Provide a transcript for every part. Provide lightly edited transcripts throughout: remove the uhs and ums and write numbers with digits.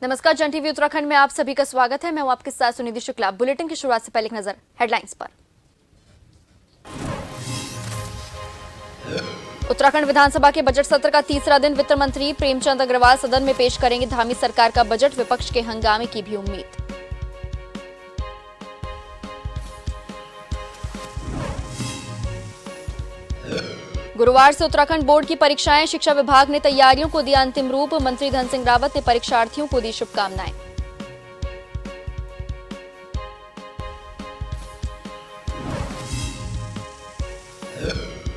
नमस्कार, जन टीवी उत्तराखंड में आप सभी का स्वागत है। मैं हूं आपके साथ सुनिधि शुक्ला। बुलेटिन की शुरुआत से पहले एक नजर हेडलाइंस पर। उत्तराखंड विधानसभा के बजट सत्र का तीसरा दिन वित्त मंत्री प्रेमचंद अग्रवाल सदन में पेश करेंगे धामी सरकार का बजट। विपक्ष के हंगामे की भी उम्मीद। गुरुवार से उत्तराखंड बोर्ड की परीक्षाएं, शिक्षा विभाग ने तैयारियों को दिया अंतिम रूप। मंत्री धन सिंह रावत ने परीक्षार्थियों को दी शुभकामनाएं।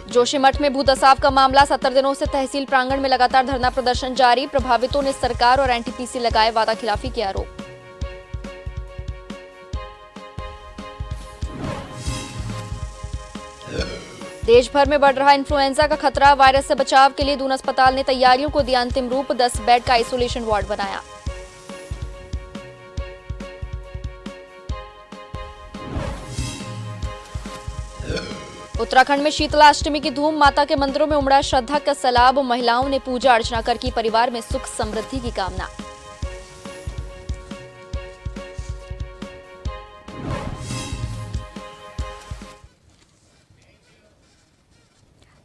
जोशीमठ में भूदसाव का मामला, 70 दिनों से तहसील प्रांगण में लगातार धरना प्रदर्शन जारी। प्रभावितों ने सरकार और एनटीपीसी लगाए वादा खिलाफी के आरोप। देश भर में बढ़ रहा इन्फ्लुएंजा का खतरा, वायरस से बचाव के लिए दून अस्पताल ने तैयारियों को दिया अंतिम रूप। 10 बेड का आइसोलेशन वार्ड बनाया। उत्तराखंड में शीतलाष्टमी की धूम, माता के मंदिरों में उमड़ा श्रद्धा का सैलाब। महिलाओं ने पूजा अर्चना कर की परिवार में सुख समृद्धि की कामना।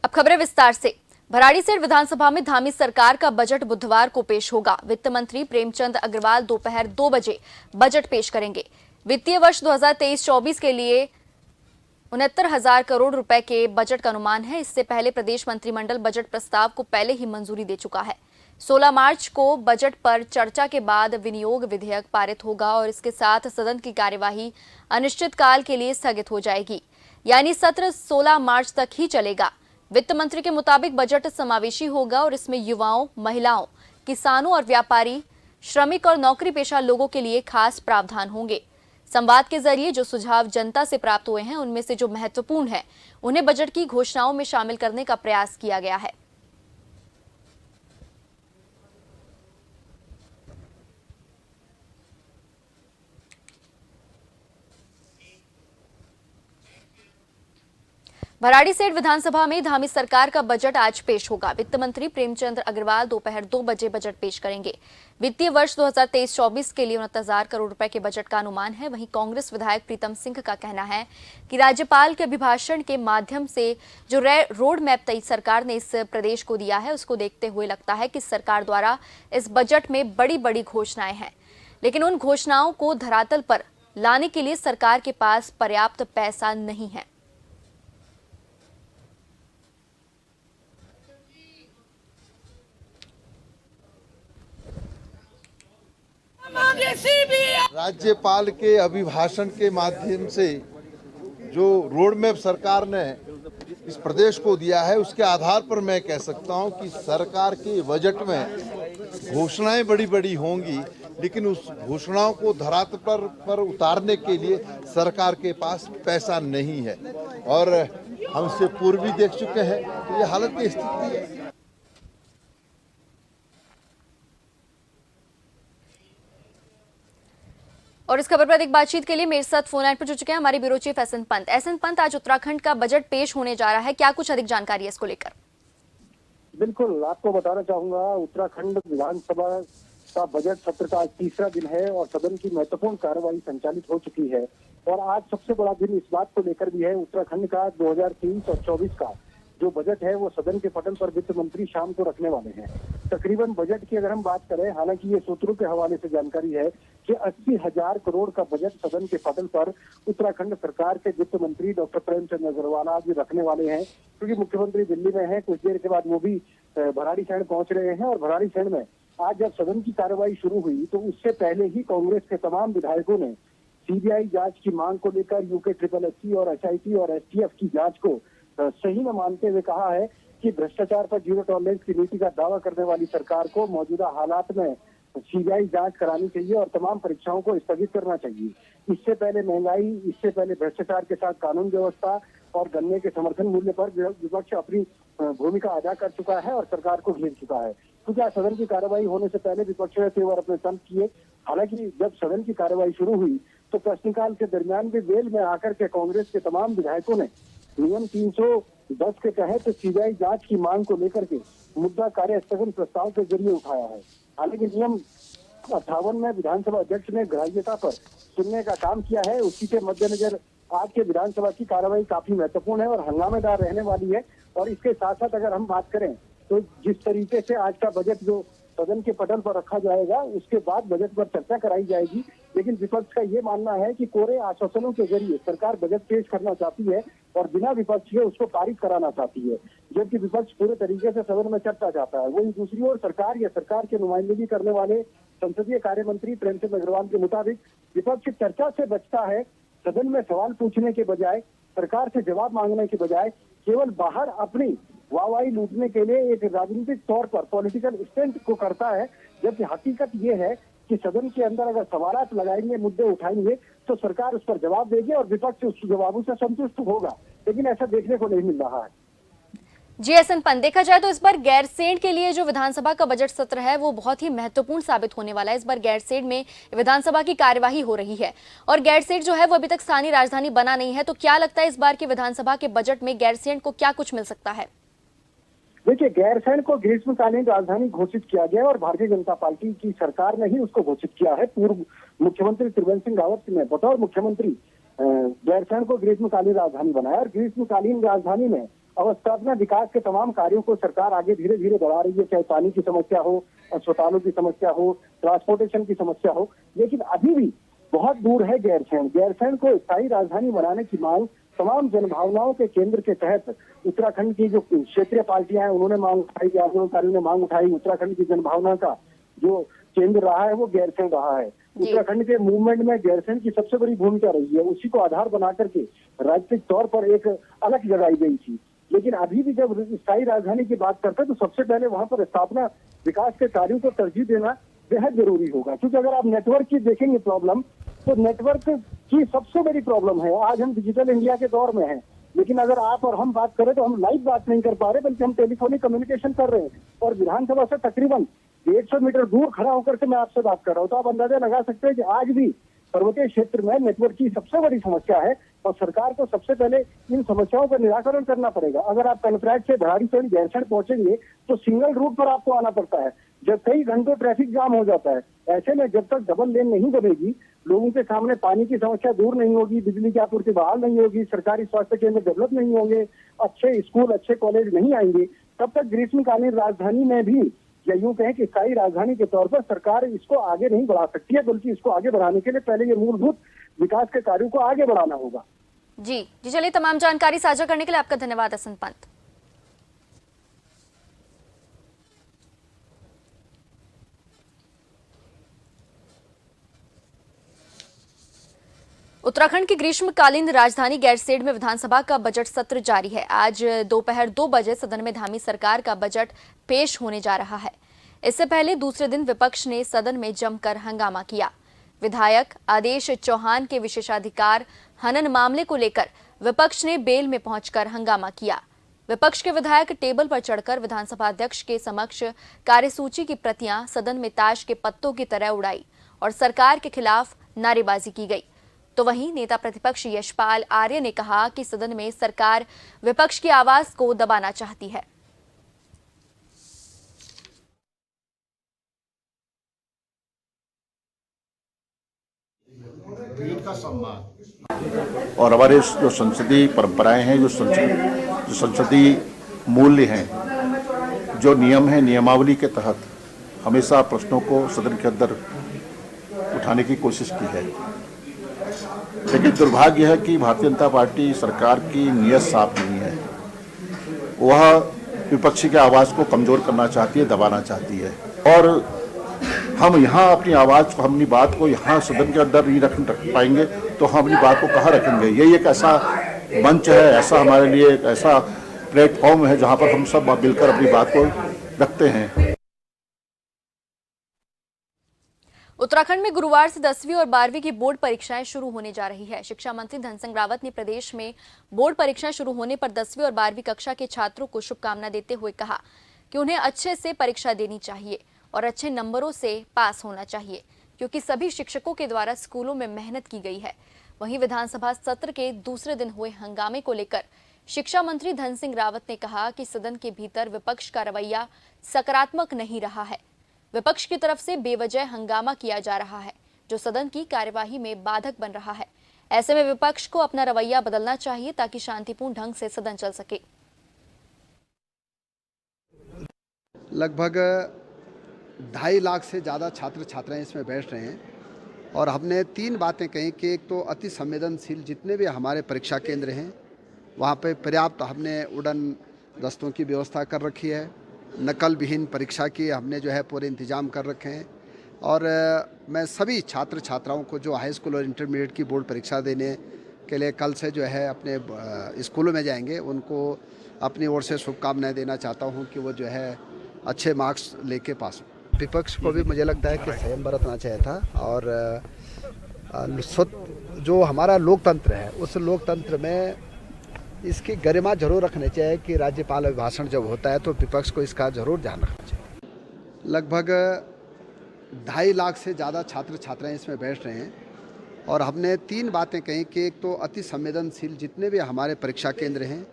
अब खबरें विस्तार से। भराड़ीसैंण विधानसभा में धामी सरकार का बजट बुधवार को पेश होगा। वित्त मंत्री प्रेमचंद अग्रवाल दोपहर 2 बजे बजट पेश करेंगे। वित्तीय वर्ष 2023-24 के लिए 69,000 करोड़ रुपए के बजट का अनुमान है। इससे पहले प्रदेश मंत्रिमंडल बजट प्रस्ताव को पहले ही मंजूरी दे चुका है। 16 मार्च को बजट पर चर्चा के बाद विनियोग विधेयक पारित होगा और इसके साथ सदन की कार्यवाही अनिश्चितकाल के लिए स्थगित हो जाएगी, यानी सत्र 16 मार्च तक ही चलेगा। वित्त मंत्री के मुताबिक बजट समावेशी होगा और इसमें युवाओं, महिलाओं, किसानों और व्यापारी, श्रमिक और नौकरी पेशा लोगों के लिए खास प्रावधान होंगे। संवाद के जरिए जो सुझाव जनता से प्राप्त हुए हैं, उनमें से जो महत्वपूर्ण है, उन्हें बजट की घोषणाओं में शामिल करने का प्रयास किया गया है। भराड़ीसैंण विधानसभा में धामी सरकार का बजट आज पेश होगा। वित्त मंत्री प्रेमचंद अग्रवाल दोपहर 2 बजे बजट पेश करेंगे। वित्तीय वर्ष 2023-24 के लिए 69,000 करोड़ रुपए के बजट का अनुमान है। वहीं कांग्रेस विधायक प्रीतम सिंह का कहना है कि राज्यपाल के अभिभाषण के माध्यम से जो रोड मैप सरकार ने इस प्रदेश को दिया है, उसको देखते हुए लगता है कि सरकार द्वारा इस बजट में बड़ी बड़ी घोषणाएं हैं, लेकिन उन घोषणाओं को धरातल पर लाने के लिए सरकार के पास पर्याप्त पैसा नहीं है। राज्यपाल के अभिभाषण के माध्यम से जो रोड मैप सरकार ने इस प्रदेश को दिया है, उसके आधार पर मैं कह सकता हूं कि सरकार के बजट में घोषणाएं बड़ी बड़ी होंगी, लेकिन उस घोषणाओं को धरातल पर उतारने के लिए सरकार के पास पैसा नहीं है। और हम इससे पूर्व भी देख चुके हैं तो ये हालत की स्थिति है। और इस खबर पर अधिक बातचीत के लिए मेरे साथ फोन लाइन पर जुड़ चुके हैं हमारे bureau chief S N Pant. S N Pant, आज उत्तराखंड का बजट पेश होने जा रहा है, क्या कुछ अधिक जानकारी है इसको लेकर? बिल्कुल, आपको बताना चाहूंगा, उत्तराखंड विधानसभा का बजट सत्र का आज तीसरा दिन है और सदन की महत्वपूर्ण कार्यवाही संचालित हो चुकी है। और आज सबसे बड़ा दिन इस बात को लेकर भी है, उत्तराखंड का 2023 और 24 का जो बजट है वो सदन के पटल पर वित्त मंत्री शाम को रखने वाले हैं। तकरीबन बजट की अगर हम बात करें, हालांकि ये सूत्रों के हवाले से जानकारी है कि 80,000 करोड़ का बजट सदन के पटल पर उत्तराखंड सरकार के वित्त मंत्री डॉक्टर प्रेमचंद अग्रवाल आज रखने वाले हैं, क्योंकि मुख्यमंत्री दिल्ली में हैं। कुछ देर के बाद वो भी भराड़ीसैंण पहुंच रहे हैं और भराड़ीसैंण में आज जब सदन की कार्यवाही शुरू हुई तो उससे पहले ही कांग्रेस के तमाम विधायकों ने सीबीआई जांच की मांग को लेकर यूके SSSC और एसआईटी और एसटीएफ की जांच को सही न मानते हुए कहा है कि भ्रष्टाचार पर जीरो टॉलरेंस की नीति का दावा करने वाली सरकार को मौजूदा हालात में सीबीआई जांच करानी चाहिए और तमाम परीक्षाओं को स्थगित करना चाहिए। इससे पहले महंगाई, इससे पहले भ्रष्टाचार के साथ कानून व्यवस्था और गन्ने के समर्थन मूल्य पर विपक्ष अपनी भूमिका अदा कर चुका है और सरकार को घेर चुका है। क्योंकि आज सदन की कार्यवाही होने से पहले विपक्ष ने तेवर अपने तंज किए। हालांकि जब सदन की कार्यवाही शुरू हुई तो प्रश्नकाल के दरमियान भी वेल में आकर के कांग्रेस के तमाम विधायकों ने नियम 310 के तहत सीबीआई जांच की मांग को लेकर के मुद्दा कार्य स्थगन प्रस्ताव के जरिए उठाया है। हालांकि नियम 58 में विधानसभा अध्यक्ष ने ग्राह्यता पर सुनने का काम किया है, उसी के मद्देनजर आज के विधानसभा की कार्रवाई काफी महत्वपूर्ण है और हंगामेदार रहने वाली है। और इसके साथ साथ अगर हम बात करें तो जिस तरीके से आज का बजट जो सदन के पटल पर रखा जाएगा, उसके बाद बजट पर चर्चा कराई जाएगी। लेकिन विपक्ष का ये मानना है कि कोरे आश्वासनों के जरिए सरकार बजट पेश करना चाहती है और बिना विपक्ष के उसको पारित कराना चाहती है, जबकि विपक्ष पूरे तरीके से सदन में चर्चा चाहता है। वहीं दूसरी ओर सरकार या सरकार के नुमाइंदगी करने वाले संसदीय कार्य मंत्री प्रेमचंद अग्रवाल के मुताबिक विपक्ष चर्चा से बचता है, सदन में सवाल पूछने के बजाय, सरकार से जवाब मांगने के बजाय केवल बाहर अपनी वाहवाही लूटने के लिए एक राजनीतिक तौर पर पॉलिटिकल स्टंट को करता है। जबकि हकीकत ये है कि सदन के अंदर अगर सवालात लगाएंगे, मुद्दे उठाएंगे तो सरकार उस पर जवाब देगी और विपक्ष उस जवाबों से संतुष्ट होगा, लेकिन ऐसा देखने को नहीं मिल रहा है। जी एहसन पंत, देखा जाए तो इस बार गैरसैंण के लिए जो विधानसभा का बजट सत्र है वो बहुत ही महत्वपूर्ण साबित होने वाला है। इस बार गैरसैंण में विधानसभा की कार्यवाही हो रही है और गैरसैंण जो है वो अभी तक स्थानीय राजधानी बना नहीं है, तो क्या लगता है इस बार के विधानसभा के बजट में गैरसैंण को क्या कुछ मिल सकता है? देखिए, गैरसैंण को ग्रीष्मकालीन राजधानी घोषित किया गया और भारतीय जनता पार्टी की सरकार ने ही उसको घोषित किया है। पूर्व मुख्यमंत्री त्रिवेंद्र सिंह रावत ने बतौर मुख्यमंत्री गैरसैंण को ग्रीष्मकालीन राजधानी बनाया और ग्रीष्मकालीन राजधानी में अवस्थापना विकास के तमाम कार्यों को सरकार आगे धीरे धीरे बढ़ा रही है, चाहे पानी की समस्या हो, अस्पतालों की समस्या हो, ट्रांसपोर्टेशन की समस्या हो। लेकिन अभी भी बहुत दूर है गैरसैंण। गैरसैंण को स्थायी राजधानी बनाने की मांग तमाम जनभावनाओं के केंद्र के तहत उत्तराखंड की जो क्षेत्रीय पार्टियां हैं उन्होंने मांग उठाई, आंदोलनकारियों ने मांग उठाई। उत्तराखंड की जनभावना का जो केंद्र रहा है वो गैरसैंण रहा है। उत्तराखंड के मूवमेंट में गैरसैंण की सबसे बड़ी भूमिका रही है, उसी को आधार बना करके राजनीतिक तौर पर एक अलग जगाई गई थी। लेकिन अभी भी जब स्थायी राजधानी की बात करते हैं तो सबसे पहले वहां पर स्थापना विकास के कार्यों को तरजीह देना बेहद जरूरी होगा, क्योंकि अगर आप नेटवर्क की देखेंगे प्रॉब्लम, तो नेटवर्क की सबसे बड़ी प्रॉब्लम है। आज हम डिजिटल इंडिया के दौर में हैं, लेकिन अगर आप और हम बात करें तो हम लाइव बात नहीं कर पा रहे, बल्कि हम टेलीफोनिक कम्युनिकेशन कर रहे हैं और विधानसभा से तकरीबन 150 मीटर दूर खड़ा होकर के मैं आपसे बात कर रहा हूँ। तो आप अंदाजा लगा सकते हैं कि आज भी पर्वतीय क्षेत्र में नेटवर्क की सबसे बड़ी समस्या है और सरकार को सबसे पहले इन समस्याओं का निराकरण करना पड़ेगा। अगर आप कनफरैट से भराड़ीसैंण गैरसैंण पहुंचेंगे तो सिंगल रूट पर आपको आना पड़ता है, जब कई घंटों ट्रैफिक जाम हो जाता है। ऐसे में जब तक डबल लेन नहीं बनेगी, लोगों के सामने पानी की समस्या दूर नहीं होगी, बिजली की आपूर्ति बहाल नहीं होगी, सरकारी स्वास्थ्य केंद्र डेवलप नहीं होंगे, अच्छे स्कूल अच्छे कॉलेज नहीं आएंगे, तब तक ग्रीष्मकालीन राजधानी में भी या यूं कहें कि स्थायी राजधानी के तौर पर सरकार इसको आगे नहीं बढ़ा सकती है, बल्कि इसको आगे बढ़ाने के लिए पहले ये मूलभूत विकास के कार्यों को आगे बढ़ाना होगा। जी चलिए, तमाम जानकारी साझा करने के लिए आपका धन्यवाद एहसन पंत। उत्तराखंड की ग्रीष्मकालीन राजधानी गैरसैंण में विधानसभा का बजट सत्र जारी है। आज दोपहर 2 बजे सदन में धामी सरकार का बजट पेश होने जा रहा है। इससे पहले दूसरे दिन विपक्ष ने सदन में जमकर हंगामा किया। विधायक आदेश चौहान के विशेषाधिकार हनन मामले को लेकर विपक्ष ने बेल में पहुंचकर हंगामा किया। विपक्ष के विधायक टेबल पर चढ़कर विधानसभा अध्यक्ष के समक्ष कार्यसूची की प्रतियां सदन में ताश के पत्तों की तरह उड़ाई और सरकार के खिलाफ नारेबाजी की गई। तो वहीं नेता प्रतिपक्ष यशपाल आर्य ने कहा कि सदन में सरकार विपक्ष की आवाज को दबाना चाहती है। का सम्मान और हमारे जो संसदीय परंपराएं हैं, जो संसदीय मूल्य हैं, जो नियम है, नियमावली के तहत हमेशा प्रश्नों को सदन के अंदर उठाने की कोशिश की है। लेकिन दुर्भाग्य है कि भारतीय जनता पार्टी सरकार की नीयत साफ नहीं है। वह विपक्षी की आवाज़ को कमज़ोर करना चाहती है, दबाना चाहती है। और हम यहाँ अपनी आवाज़ को, अपनी बात को यहाँ सदन के अंदर नहीं रख पाएंगे तो हम अपनी बात को कहाँ रखेंगे। यही एक ऐसा मंच है, ऐसा हमारे लिए एक ऐसा प्लेटफॉर्म है जहाँ पर हम सब मिलकर अपनी बात को रखते हैं। उत्तराखंड में गुरुवार से 10वीं और 12वीं की बोर्ड परीक्षाएं शुरू होने जा रही है। शिक्षा मंत्री धन सिंह रावत ने प्रदेश में बोर्ड परीक्षाएं शुरू होने पर 10वीं और 12वीं कक्षा के छात्रों को शुभकामना देते हुए कहा कि उन्हें अच्छे से परीक्षा देनी चाहिए और अच्छे नंबरों से पास होना चाहिए, क्योंकि सभी शिक्षकों के द्वारा स्कूलों में मेहनत की गई है। वहीं विधानसभा सत्र के दूसरे दिन हुए हंगामे को लेकर शिक्षा मंत्री धन सिंह रावत ने कहा कि सदन के भीतर विपक्ष का रवैया सकारात्मक नहीं रहा है। विपक्ष की तरफ से बेवजह हंगामा किया जा रहा है, जो सदन की कार्यवाही में बाधक बन रहा है। ऐसे में विपक्ष को अपना रवैया बदलना चाहिए ताकि शांतिपूर्ण ढंग से सदन चल सके। लगभग 2.5 लाख से ज़्यादा छात्र छात्राएं इसमें बैठ रहे हैं और हमने 3 बातें कही कि एक तो अति संवेदनशील जितने भी हमारे परीक्षा केंद्र हैं वहाँ पे पर्याप्त हमने उड़न दस्तों की व्यवस्था कर रखी है, नकल विहीन परीक्षा की हमने जो है पूरे इंतजाम कर रखे हैं। और मैं सभी छात्र छात्राओं को जो हाई स्कूल और इंटरमीडिएट की बोर्ड परीक्षा देने के लिए कल से जो है अपने स्कूलों में जाएंगे, उनको अपनी ओर से शुभकामनाएं देना चाहता हूं कि वो जो है अच्छे मार्क्स लेके पास हो। विपक्ष को भी मुझे लगता है कि संयम बरतना चाहिए था और जो हमारा लोकतंत्र है उस लोकतंत्र में इसकी गरिमा जरूर रखनी चाहिए कि राज्यपाल अभिभाषण जब होता है तो विपक्ष को इसका जरूर ध्यान रखना चाहिए। लगभग 2.5 लाख से ज़्यादा छात्र छात्राएं इसमें बैठ रहे हैं और हमने 3 बातें कही कि एक तो अति संवेदनशील जितने भी हमारे परीक्षा केंद्र हैं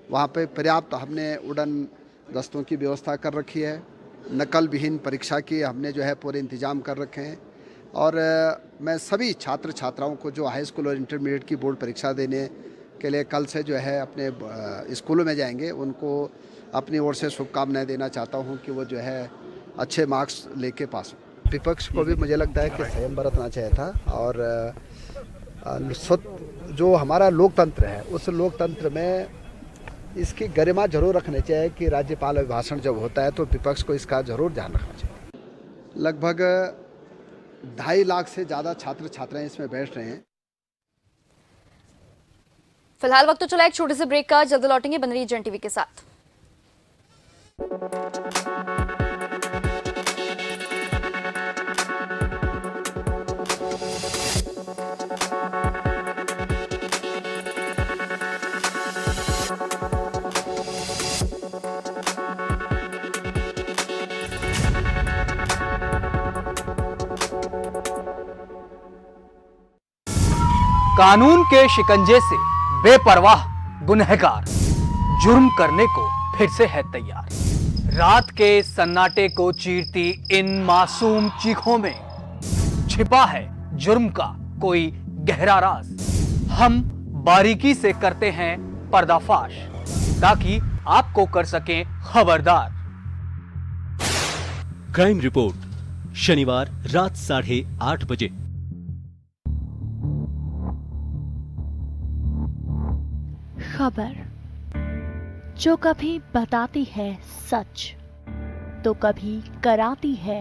वहाँ पे पर्याप्त हमने उड़न दस्तों की व्यवस्था कर रखी है, नकल विहीन परीक्षा की हमने जो है पूरे इंतजाम कर रखे हैं। और मैं सभी छात्र छात्राओं को जो हाई स्कूल और इंटरमीडिएट की बोर्ड परीक्षा देने के लिए कल से जो है अपने स्कूलों में जाएंगे, उनको अपनी ओर से शुभकामनाएं देना चाहता हूं कि वो जो है अच्छे मार्क्स लेके पास हो। विपक्ष को भी मुझे लगता है कि संयम बरतना चाहिए था और जो हमारा लोकतंत्र है उस लोकतंत्र में इसकी गरिमा जरूर रखनी चाहिए कि राज्यपाल अभिभाषण जब होता है तो विपक्ष को इसका जरूर ध्यान रखना चाहिए। लगभग 2.5 लाख से ज़्यादा छात्र छात्राएं इसमें बैठ रहे हैं। फिलहाल वक्त तो चला एक छोटे से ब्रेक का, जल्द लौटेंगे। बन रही जन टीवी के साथ। कानून के शिकंजे से बेपरवाह गुनहगार जुर्म करने को फिर से है तैयार। रात के सन्नाटे को चीरती इन मासूम चीखों में छिपा है जुर्म का कोई गहरा राज। हम बारीकी से करते हैं पर्दाफाश ताकि आपको कर सकें खबरदार। क्राइम रिपोर्ट शनिवार रात 8:30 बजे। खबर जो कभी बताती है सच तो कभी कराती है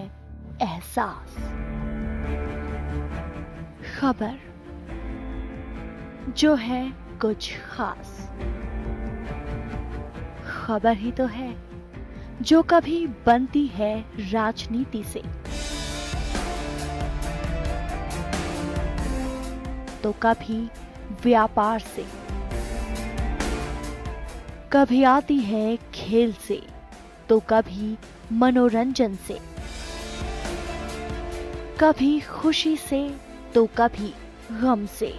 एहसास। खबर जो है कुछ खास। खबर ही तो है जो कभी बनती है राजनीति से तो कभी व्यापार से, कभी आती है खेल से तो कभी मनोरंजन से, कभी खुशी से तो कभी गम से।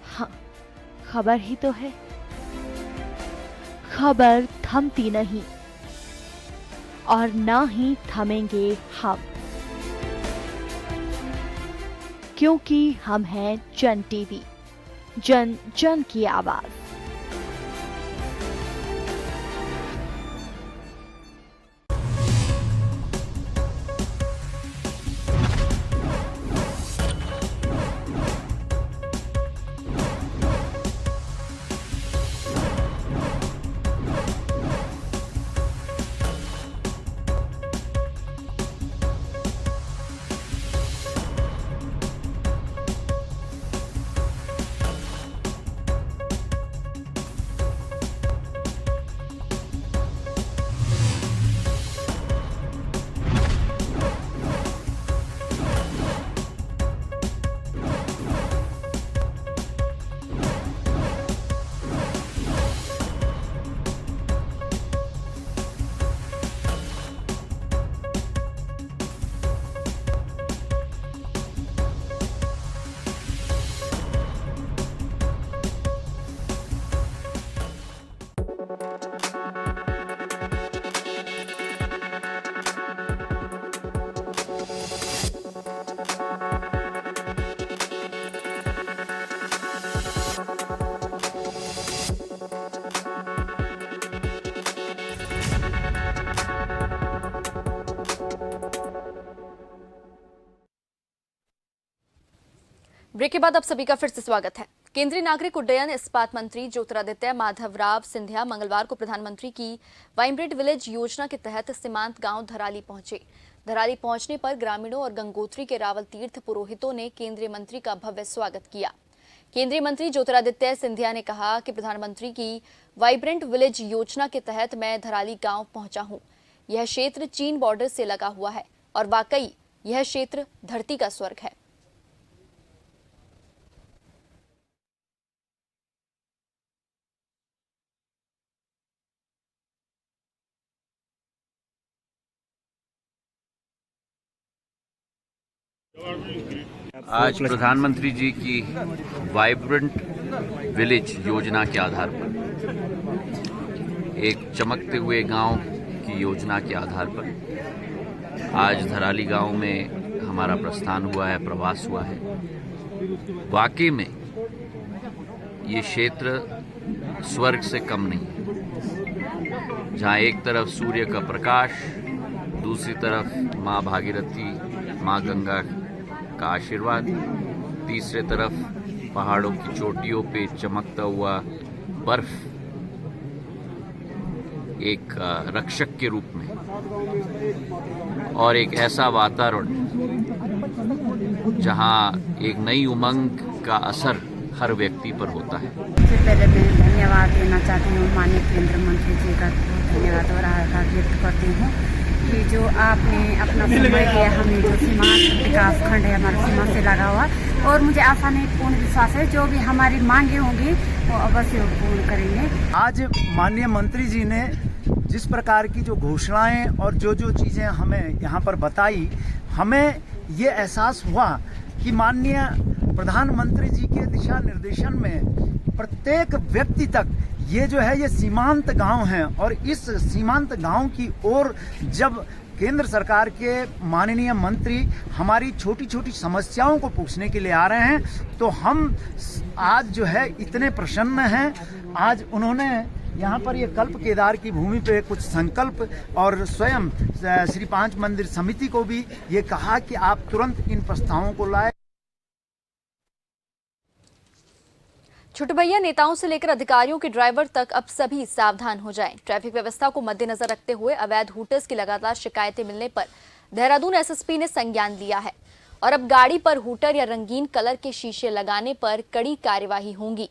हाँ, खबर ही तो है। खबर थमती नहीं और ना ही थमेंगे हम, क्योंकि हम हैं जन टीवी, जन जन की आवाज। ब्रेक के बाद आप सभी का फिर से स्वागत है। केंद्रीय नागरिक उड्डयन इस्पात मंत्री ज्योतिरादित्य माधवराव सिंधिया मंगलवार को प्रधानमंत्री की वाइब्रेंट विलेज योजना के तहत सीमांत गांव धराली पहुंचे। धराली पहुंचने पर ग्रामीणों और गंगोत्री के रावल तीर्थ पुरोहितों ने केंद्रीय मंत्री का भव्य स्वागत किया। केंद्रीय मंत्री ज्योतिरादित्य सिंधिया ने कहा कि प्रधानमंत्री की वाइब्रेंट विलेज योजना के तहत मैं धराली गांव पहुंचा हूं। यह क्षेत्र चीन बॉर्डर से लगा हुआ है और वाकई यह क्षेत्र धरती का स्वर्ग है। आज प्रधानमंत्री जी की वाइब्रेंट विलेज योजना के आधार पर, एक चमकते हुए गांव की योजना के आधार पर आज धराली गांव में हमारा प्रस्थान हुआ है, प्रवास हुआ है। वाकई में ये क्षेत्र स्वर्ग से कम नहीं है, जहां एक तरफ सूर्य का प्रकाश, दूसरी तरफ माँ भागीरथी, माँ गंगा का आशीर्वाद, तीसरे तरफ पहाड़ों की चोटियों पे चमकता हुआ बर्फ एक रक्षक के रूप में, और एक ऐसा वातावरण जहां एक नई उमंग का असर हर व्यक्ति पर होता है। सबसे पहले मैं धन्यवाद देना चाहती हूँ माननीय केंद्र मंत्री जी का, धन्यवाद और आभार व्यक्त करती हूँ कि जो आपने अपना समय दिया हमें, जो सीमांत विकास खंड है हमारा सीमा से लगा हुआ, और मुझे आशा नहीं पूर्ण विश्वास है जो भी हमारी मांगे होंगी वो अवश्य पूर्ण करेंगे। आज माननीय मंत्री जी ने जिस प्रकार की जो घोषणाएं और जो चीज़ें हमें यहाँ पर बताई, हमें ये एहसास हुआ कि माननीय प्रधानमंत्री जी के दिशा निर्देशन में प्रत्येक व्यक्ति तक ये जो है ये सीमांत गांव हैं, और इस सीमांत गांव की ओर जब केंद्र सरकार के माननीय मंत्री हमारी छोटी छोटी समस्याओं को पूछने के लिए आ रहे हैं, तो हम आज जो है इतने प्रसन्न हैं। आज उन्होंने यहाँ पर ये कल्प केदार की भूमि पे कुछ संकल्प, और स्वयं श्री पांच मंदिर समिति को भी ये कहा कि आप तुरंत इन प्रस्तावों को लाए। छोटे भैया नेताओं से लेकर अधिकारियों के ड्राइवर तक अब सभी सावधान हो जाएं। ट्रैफिक व्यवस्था को मद्देनजर रखते हुए अवैध हूटर्स की लगातार शिकायतें मिलने पर देहरादून एसएसपी ने संज्ञान लिया है और अब गाड़ी पर हूटर या रंगीन कलर के शीशे लगाने पर कड़ी कार्यवाही होगी।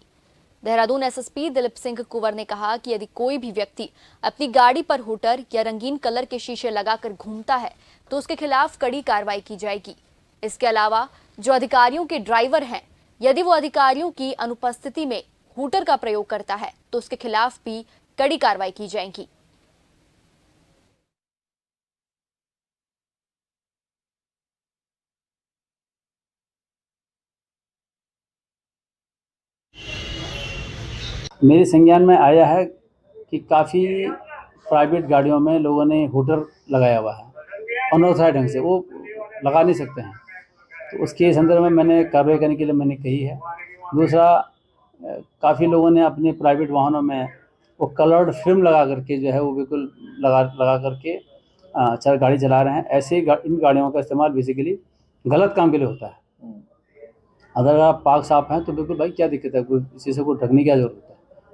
देहरादून एसएसपी दिलीप सिंह कुंवर ने कहा कि यदि कोई भी व्यक्ति अपनी गाड़ी पर हूटर या रंगीन कलर के शीशे लगाकर घूमता है तो उसके खिलाफ कड़ी कार्रवाई की जाएगी। इसके अलावा जो अधिकारियों के ड्राइवर हैं, यदि वो अधिकारियों की अनुपस्थिति में हूटर का प्रयोग करता है तो उसके खिलाफ भी कड़ी कार्रवाई की जाएगी। मेरे संज्ञान में आया है कि काफ़ी प्राइवेट गाड़ियों में लोगों ने हूटर लगाया हुआ है, अनऑथराइज्ड ढंग से, वो लगा नहीं सकते हैं, तो उसके संदर्भ में मैंने कार्रवाई करने के लिए मैंने कही है। दूसरा, काफ़ी लोगों ने अपने प्राइवेट वाहनों में वो कलर्ड फिल्म लगा करके जो है वो बिल्कुल लगा करके गाड़ी चला रहे हैं। ऐसे इन गाड़ियों का इस्तेमाल बेसिकली गलत काम के लिए होता है। अगर आप पाक साफ हैं तो बिल्कुल भाई क्या दिक्कत है, कोई शीशे को ढकने की क्या जरूरत है।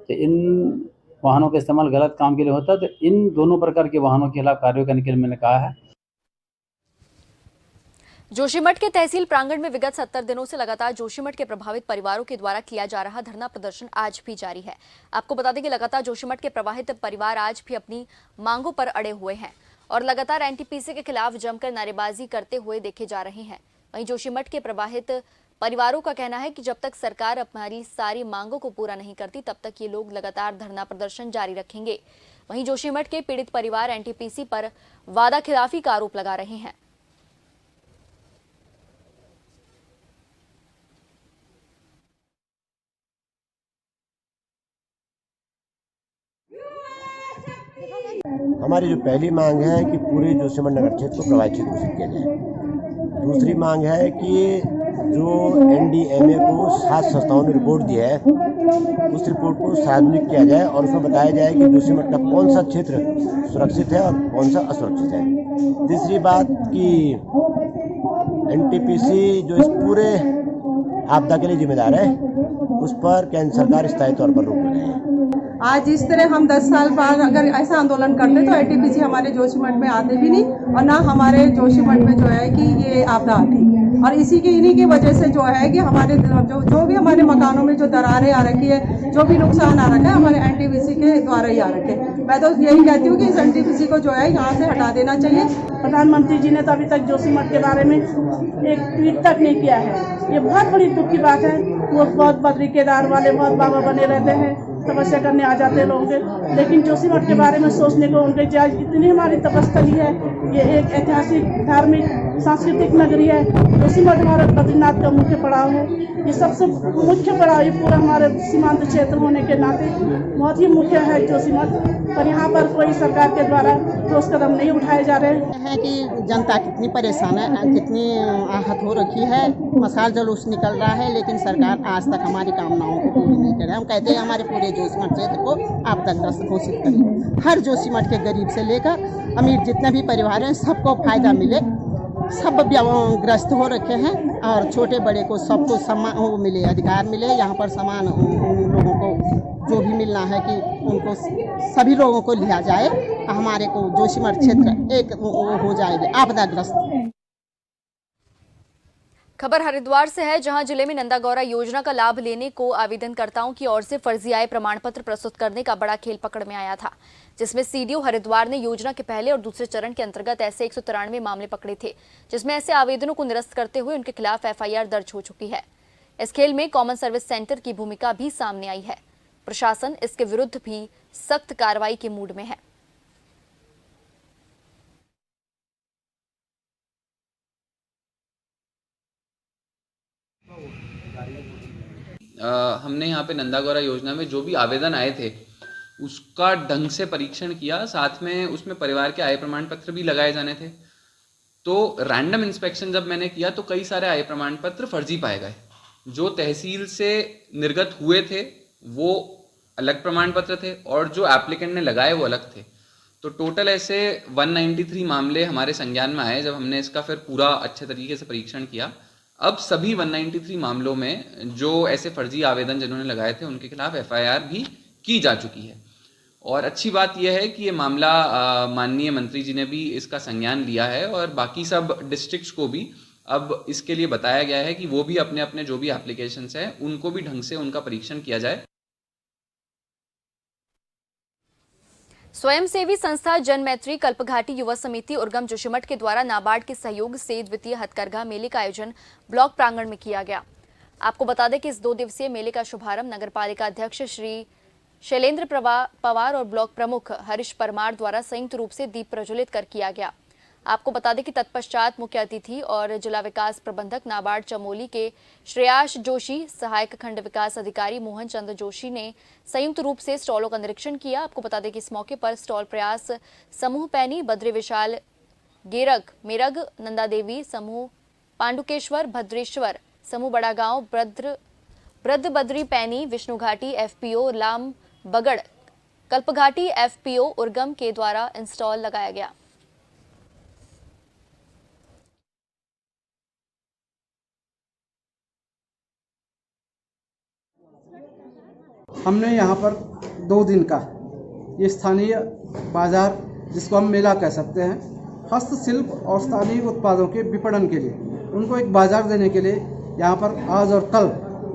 तो इन वाहनों का इस्तेमाल गलत काम के लिए होता है, तो इन दोनों प्रकार के वाहनों के खिलाफ कार्रवाई करने के लिए मैंने कहा है। जोशीमठ के तहसील प्रांगण में विगत 70 दिनों से लगातार जोशीमठ के प्रभावित परिवारों के द्वारा किया जा रहा धरना प्रदर्शन आज भी जारी है। आपको बता दें कि लगातार जोशीमठ के प्रभावित परिवार आज भी अपनी मांगों पर अड़े हुए हैं और लगातार एनटीपीसी के खिलाफ जमकर नारेबाजी करते हुए देखे जा रहे हैं। वहीं जोशीमठ के प्रभावित परिवारों का कहना है कि जब तक सरकार हमारी सारी मांगों को पूरा नहीं करती तब तक ये लोग लगातार धरना प्रदर्शन जारी रखेंगे। वहीं जोशीमठ के पीड़ित परिवार एनटीपीसी पर वादा खिलाफी का आरोप लगा रहे हैं। हमारी जो पहली मांग है कि पूरे जोशीमठ नगर क्षेत्र को प्रभावित क्षेत्र घोषित किया जाए। दूसरी मांग है कि जो एनडीएमए को 7 संस्थाओं ने रिपोर्ट दी है, उस रिपोर्ट को सार्वजनिक किया जाए और उसमें बताया जाए कि जोशीमठ का कौन सा क्षेत्र सुरक्षित है और कौन सा असुरक्षित है। तीसरी बात कि एनटीपीसी जो इस पूरे आपदा के लिए जिम्मेदार है, उस पर केंद्र सरकार स्थायी तौर पर रोक लगाए। आज इस तरह हम 10 साल बाद अगर ऐसा आंदोलन करते तो एनटीपीसी हमारे जोशीमठ में आते भी नहीं, और ना हमारे जोशीमठ में जो है कि ये आपदा आती। और इन्हीं की वजह से जो है कि हमारे जो भी हमारे मकानों में जो दरारें आ रखी है, जो भी नुकसान आ रखा है, हमारे एनटीपीसी के द्वारा ही आ रखे। मैं तो यही कहती हूँ कि इस एनटीपीसी को जो है यहाँ से हटा देना चाहिए। प्रधानमंत्री जी ने तो अभी तक जोशीमठ के बारे में एक ट्वीट तक नहीं किया है। ये बहुत बड़ी दुख की बात है। वो बहुत बद्री केदार वाले बहुत बाबा बने रहते हैं, तपस्या करने आ जाते हैं लोग, लेकिन जोशीमठ के बारे में सोचने को उनके जायज इतनी हमारी तपस्थली है। ये एक ऐतिहासिक, धार्मिक, सांस्कृतिक नगरी है। जोशीमठ हमारा बद्रीनाथ का मुख्य पड़ाव है। ये सबसे मुख्य पड़ाव, ये पूरा हमारे सीमांत क्षेत्र होने के नाते बहुत ही मुख्य है जोशीमठ। पर यहाँ पर कोई सरकार के द्वारा ठोस कदम नहीं उठाए जा रहे हैं। कि जनता कितनी परेशान है, कितनी आहत हो रखी है, मसाल जुलूस निकल रहा है, लेकिन सरकार आज तक हमारी कामनाओं को पूरी नहीं कर रहा है। हम कहते हैं हमारे पूरे जोशीमठ क्षेत्र को आपदाग्रस्त घोषित करें। हर जोशीमठ के गरीब से लेकर अमीर जितने भी परिवार हैं सबको फायदा मिले। सब ग्रस्त हो रखे हैं और छोटे बड़े को सबको समान वो मिले, अधिकार मिले। यहाँ पर समान लोगों को जो भी मिलना है कि उनको सभी लोगों को लिया जाए। हमारे को जोशीमठ क्षेत्र एक हो जाएगी आपदाग्रस्त। खबर हरिद्वार से है, जहां जिले में नंदा गौरा योजना का लाभ लेने को आवेदनकर्ताओं की ओर से फर्जी आय प्रमाण पत्र प्रस्तुत करने का बड़ा खेल पकड़ में आया था, जिसमें सीडीओ हरिद्वार ने योजना के पहले और दूसरे चरण के अंतर्गत ऐसे 193 मामले पकड़े थे, जिसमें ऐसे आवेदनों को निरस्त करते हुए उनके खिलाफ एफआईआर दर्ज हो चुकी है। इस खेल में कॉमन सर्विस सेंटर की भूमिका भी सामने आई है। प्रशासन इसके विरुद्ध भी सख्त कार्रवाई के मूड में है। हमने यहाँ पे नंदा गौरा योजना में जो भी आवेदन आए थे उसका ढंग से परीक्षण किया, साथ में उसमें परिवार के आय प्रमाण पत्र भी लगाए जाने थे। तो रैंडम इंस्पेक्शन जब मैंने किया तो कई सारे आय प्रमाण पत्र फर्जी पाए गए। जो तहसील से निर्गत हुए थे वो अलग प्रमाण पत्र थे और जो एप्लीकेंट ने लगाए वो अलग थे। तो टोटल ऐसे 193 मामले हमारे संज्ञान में आए। जब हमने इसका फिर पूरा अच्छे तरीके से परीक्षण किया, अब सभी 193 मामलों में जो ऐसे फर्जी आवेदन जिन्होंने लगाए थे उनके खिलाफ एफआईआर भी की जा चुकी है। और अच्छी बात यह है कि ये मामला माननीय मंत्री जी ने भी इसका संज्ञान लिया है और बाकी सब डिस्ट्रिक्ट्स को भी अब इसके लिए बताया गया है कि वो भी अपने अपने जो भी एप्लीकेशंस हैं उनको भी ढंग से उनका परीक्षण किया जाए। स्वयंसेवी संस्था जनमैत्री कल्पघाटी युवा समिति उर्गम जोशीमठ के द्वारा नाबार्ड के सहयोग से द्वितीय हथकरघा मेले का आयोजन ब्लॉक प्रांगण में किया गया। आपको बता दें कि इस 2 दिवसीय मेले का शुभारंभ नगरपालिका अध्यक्ष श्री शैलेंद्र पवार और ब्लॉक प्रमुख हरीश परमार द्वारा संयुक्त रूप से दीप प्रज्वलित कर किया गया। आपको बता दें कि तत्पश्चात मुख्य अतिथि और जिला विकास प्रबंधक नाबार्ड चमोली के श्रेयास जोशी, सहायक खंड विकास अधिकारी मोहन चंद्र जोशी ने संयुक्त रूप से स्टॉलों का निरीक्षण किया। आपको बता दें कि इस मौके पर स्टॉल प्रयास समूह पैनी, बद्री विशाल गेरग मेरग, नंदा देवी समूह पांडुकेश्वर, भद्रेश्वर समूह बड़ा गांव, ब्रद्ध बद्री पैनी, विष्णु घाटी एफपीओ लाम बगड़, कल्पघाटी एफपीओ उर्गम के द्वारा इंस्टॉल लगाया गया। हमने यहाँ पर 2 दिन का ये स्थानीय बाजार, जिसको हम मेला कह सकते हैं, हस्तशिल्प और स्थानीय उत्पादों के विपणन के लिए उनको एक बाजार देने के लिए यहाँ पर आज और कल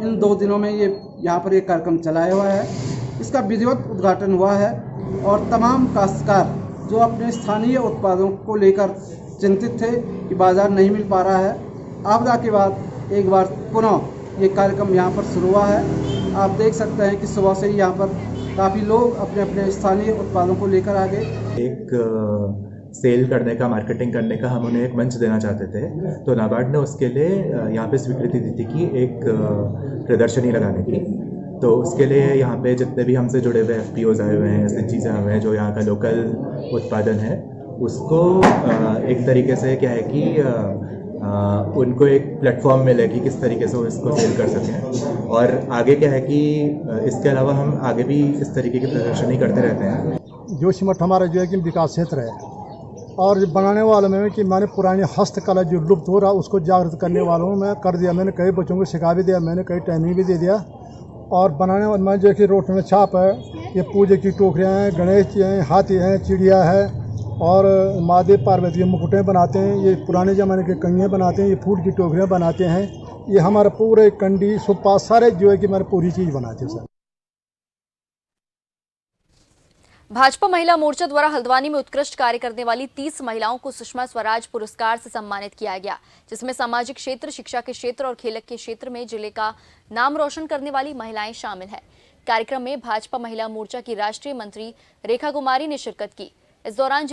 इन 2 दिनों में ये यहाँ पर एक कार्यक्रम चलाया हुआ है। इसका विधिवत उद्घाटन हुआ है और तमाम काश्तकार जो अपने स्थानीय उत्पादों को लेकर चिंतित थे कि बाजार नहीं मिल पा रहा है, आपदा के बाद एक बार पुनः ये कार्यक्रम यहाँ पर शुरू हुआ है। आप देख सकते हैं कि सुबह से ही यहाँ पर काफ़ी लोग अपने अपने स्थानीय उत्पादों को लेकर आ गए। एक सेल करने का, मार्केटिंग करने का हम उन्हें एक मंच देना चाहते थे, तो नाबार्ड ने उसके लिए यहाँ पे स्वीकृति दी थी कि एक प्रदर्शनी लगाने की। तो उसके लिए यहाँ पे जितने भी हमसे जुड़े हुए एफपीओज आए हुए हैं, ऐसी चीज़ें आए हुए हैं जो यहाँ का लोकल उत्पादन है, उसको एक तरीके से क्या है कि उनको एक प्लेटफॉर्म मिले कि किस तरीके से वो इसको सेल कर सकें। और आगे क्या है कि इसके अलावा हम आगे भी इस तरीके की प्रदर्शनी करते रहते हैं। जोशीमठ हमारा जो है कि विकास क्षेत्र है और बनाने वालों में कि मैंने पुरानी हस्तकला जो लुप्त हो रहा उसको जागृत करने वालों में मैं कर दिया। मैंने कई बच्चों को सिखा भी दिया, मैंने कई ट्रेनिंग भी दे दिया। और बनाने वाले मैं जो कि रोट में छाप है, ये पूजे की टोकरियाँ हैं, गणेश जी हैं, हाथी हैं, चिड़िया है और महादेव पार्वती के मुकुटें बनाते हैं। ये पुराने ज़माने के कंगियाँ बनाते हैं, ये फूल की टोकरियाँ बनाते हैं। ये हमारा पूरे कंडी सुप्पा सारे जो है कि मैंने पूरी चीज़ बनाते हैं सर। भाजपा महिला मोर्चा द्वारा हल्द्वानी में उत्कृष्ट कार्य करने वाली 30 महिलाओं को सुषमा स्वराज पुरस्कार से सम्मानित किया गया, जिसमें सामाजिक क्षेत्र, शिक्षा के क्षेत्र और खेल के क्षेत्र में जिले का नाम रोशन करने वाली महिलाएं शामिल हैं। कार्यक्रम में भाजपा महिला मोर्चा की राष्ट्रीय मंत्री रेखा कुमारी ने शिरकत की। इस दौरान